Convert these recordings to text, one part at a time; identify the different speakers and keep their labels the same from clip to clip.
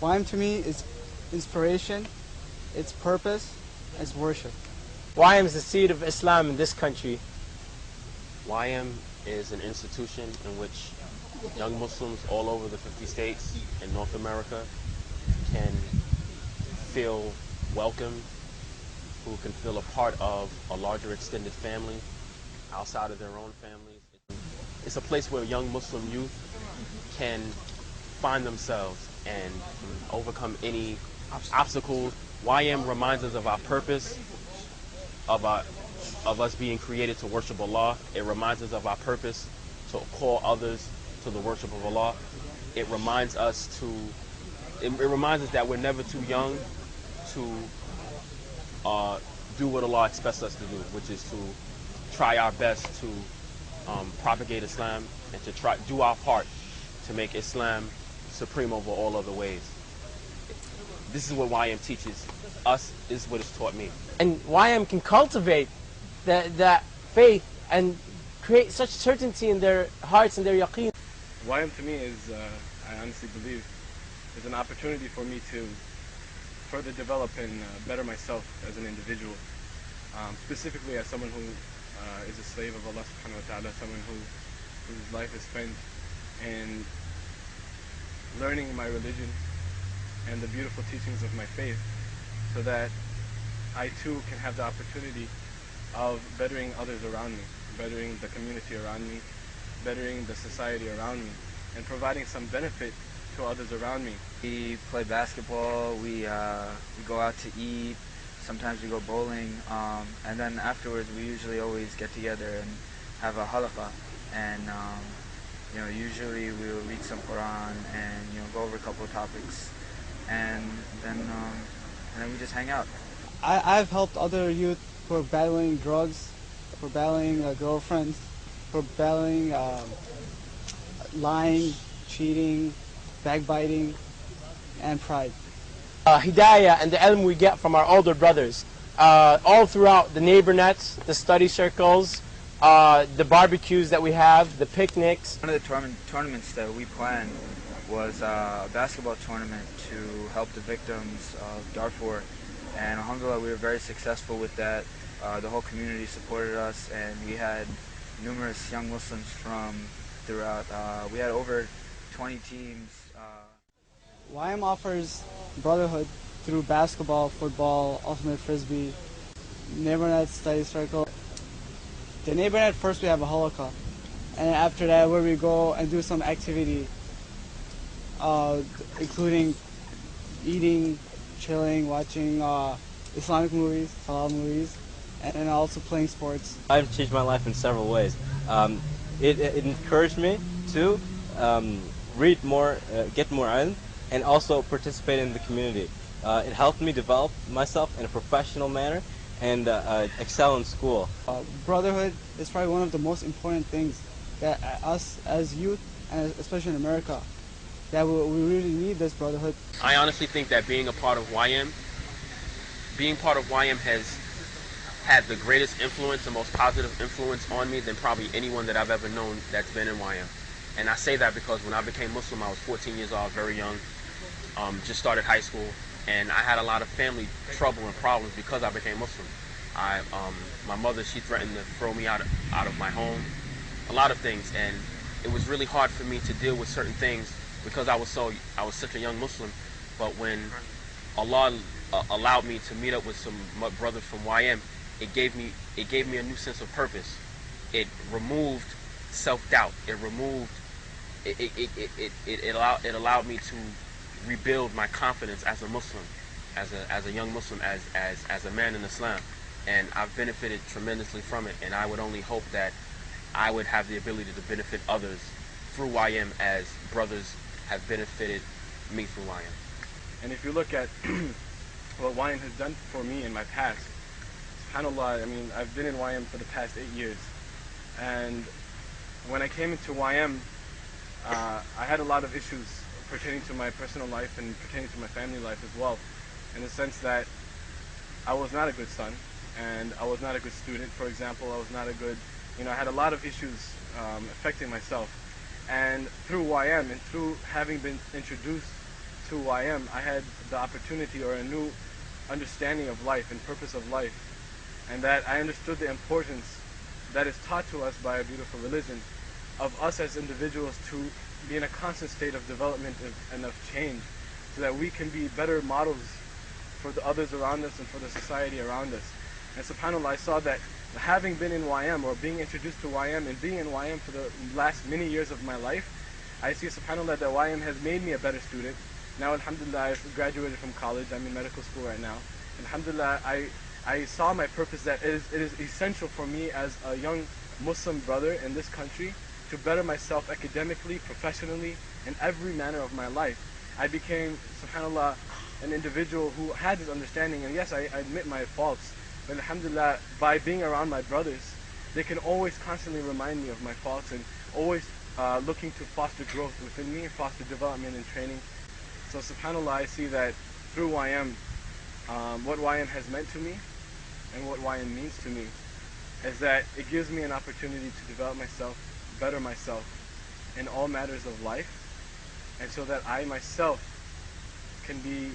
Speaker 1: YM to me is inspiration, it's purpose, it's worship.
Speaker 2: YM is the seed of Islam in this country.
Speaker 3: YM is an institution in which young Muslims all over the 50 states in North America can feel welcome, who can feel a part of a larger extended family outside of their own families. It's a place where young Muslim youth can find themselves and overcome any obstacles. YM reminds us of our purpose, of us being created to worship Allah. It reminds us of our purpose to call others to the worship of Allah. It reminds us that we're never too young to do what Allah expects us to do, which is to try our best to propagate Islam and to do our part to make Islam supreme over all other ways. This is what YM teaches us. This is what it's taught me.
Speaker 2: And YM can cultivate that faith and create such certainty in their hearts and their yaqeen.
Speaker 4: YM to me is, I honestly believe, is an opportunity for me to further develop and better myself as an individual, specifically as someone who is a slave of Allah subhanahu wa ta'ala, someone whose life is spent in learning my religion and the beautiful teachings of my faith, so that I too can have the opportunity of bettering others around me, bettering the community around me, bettering the society around me, and providing some benefit to others around me.
Speaker 5: We play basketball, we go out to eat, sometimes we go bowling, and then afterwards we usually always get together and have a halaqah, and usually we'll read some Quran and go over a couple of topics, and then we just hang out.
Speaker 1: I've helped other youth who are battling drugs, who are battling girlfriends, who are battling lying, cheating, backbiting, and pride.
Speaker 2: Hidayah and the ilm we get from our older brothers, all throughout the neighbor nets, the study circles, the barbecues that we have, the picnics.
Speaker 5: One of the tournaments that we planned was a basketball tournament to help the victims of Darfur, and alhamdulillah we were very successful with that. The whole community supported us, and we had numerous young Muslims from throughout. We had over 20 teams.
Speaker 1: YM offers brotherhood through basketball, football, ultimate frisbee, neighbornet study circle. The neighbornet, first we have a halaqah, and after that where we go and do some activity, including eating, chilling, watching Islamic movies, halal movies, and also playing sports.
Speaker 6: I've changed my life in several ways. It encouraged me to read more, get more ilm, and also participate in the community. It helped me develop myself in a professional manner and excel in school.
Speaker 1: Brotherhood is probably one of the most important things that us as youth, and especially in America, that we really need this brotherhood.
Speaker 3: I honestly think that being a part of YM has had the greatest influence, the most positive influence on me than probably anyone that I've ever known that's been in YM. And I say that because when I became Muslim, I was 14 years old, very young, just started high school, and I had a lot of family trouble and problems because I became Muslim. My mother, she threatened to throw me out of my home, a lot of things, and it was really hard for me to deal with certain things because I was such a young Muslim. But when Allah allowed me to meet up with some brothers from YM, it gave me a new sense of purpose. It removed self-doubt. It allowed me to rebuild my confidence as a Muslim, as a young Muslim, as a man in Islam, and I've benefited tremendously from it. And I would only hope that I would have the ability to benefit others through YM as brothers have benefited me through YM.
Speaker 4: And if you look at what YM has done for me in my past, subhanAllah, I mean, I've been in YM for the past 8 years, and when I came into YM, I had a lot of issues pertaining to my personal life and pertaining to my family life as well, in the sense that I was not a good son, and I was not a good student, for example. I was not a good, I had a lot of issues affecting myself. And through YM and through having been introduced to YM, I had the opportunity or a new understanding of life and purpose of life, and that I understood the importance that is taught to us by a beautiful religion of us as individuals to be in a constant state of development and of change, so that we can be better models for the others around us and for the society around us. And subhanAllah, I saw that having been in YM or being introduced to YM and being in YM for the last many years of my life, I see subhanAllah that YM has made me a better student. Now alhamdulillah, I've graduated from college, I'm in medical school right now. Alhamdulillah, I saw my purpose that it is essential for me as a young Muslim brother in this country to better myself academically, professionally, in every manner of my life. I became, subhanAllah, an individual who had this understanding, and yes, I admit my faults, but alhamdulillah, by being around my brothers, they can always constantly remind me of my faults and always looking to foster growth within me, foster development and training. So subhanAllah, I see that through YM, what YM has meant to me and what YM means to me is that it gives me an opportunity to develop myself, better myself in all matters of life, and so that I myself can be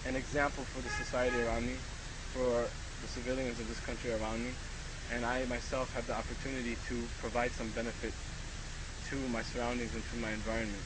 Speaker 4: an example for the society around me, for the civilians of this country around me, and I myself have the opportunity to provide some benefit to my surroundings and to my environment.